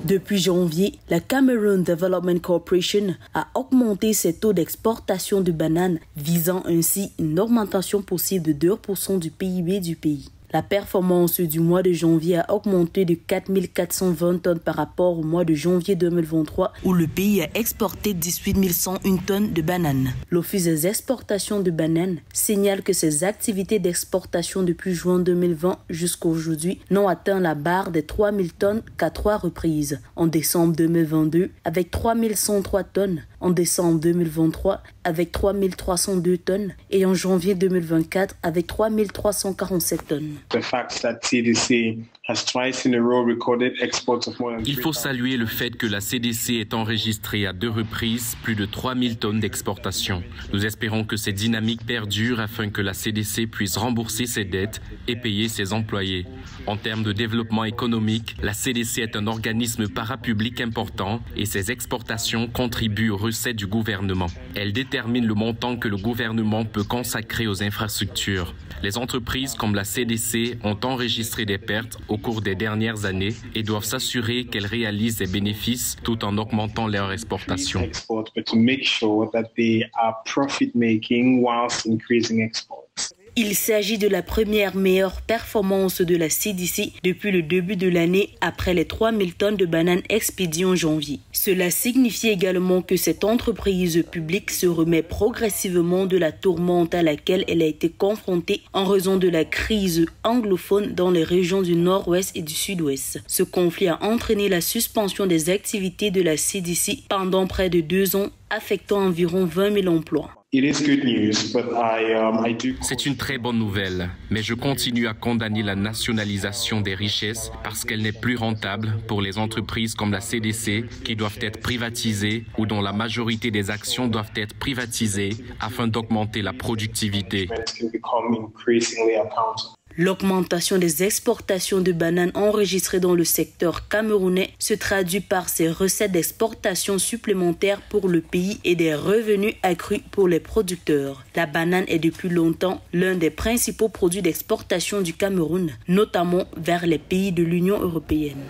Depuis janvier, la Cameroon Development Corporation a augmenté ses taux d'exportation de bananes, visant ainsi une augmentation possible de 2% du PIB du pays. La performance du mois de janvier a augmenté de 4 420 tonnes par rapport au mois de janvier 2023 où le pays a exporté 18 101 tonnes de bananes. L'Office des exportations de bananes signale que ses activités d'exportation depuis juin 2020 jusqu'à aujourd'hui n'ont atteint la barre des 3 000 tonnes qu'à 3 reprises. En décembre 2022 avec 3 103 tonnes, en décembre 2023 avec 3 302 tonnes et en janvier 2024 avec 3 347 tonnes. Il faut saluer le fait que la CDC ait enregistré à 2 reprises plus de 3 000 tonnes d'exportation. Nous espérons que cette dynamique perdure afin que la CDC puisse rembourser ses dettes et payer ses employés. En termes de développement économique, la CDC est un organisme parapublic important et ses exportations contribuent aux recettes du gouvernement. Elle détermine le montant que le gouvernement peut consacrer aux infrastructures. Les entreprises comme la CDC ont enregistré des pertes au cours des dernières années et doivent s'assurer qu'elles réalisent des bénéfices tout en augmentant leurs exportations. Il s'agit de la première meilleure performance de la CDC depuis le début de l'année après les 3 000 tonnes de bananes expédiées en janvier. Cela signifie également que cette entreprise publique se remet progressivement de la tourmente à laquelle elle a été confrontée en raison de la crise anglophone dans les régions du nord-ouest et du sud-ouest. Ce conflit a entraîné la suspension des activités de la CDC pendant près de 2 ans, affectant environ 20 000 emplois. C'est une très bonne nouvelle, mais je continue à condamner la nationalisation des richesses parce qu'elle n'est plus rentable pour les entreprises comme la CDC qui doivent être privatisées ou dont la majorité des actions doivent être privatisées afin d'augmenter la productivité. L'augmentation des exportations de bananes enregistrées dans le secteur camerounais se traduit par ces recettes d'exportation supplémentaires pour le pays et des revenus accrus pour les producteurs. La banane est depuis longtemps l'un des principaux produits d'exportation du Cameroun, notamment vers les pays de l'Union européenne.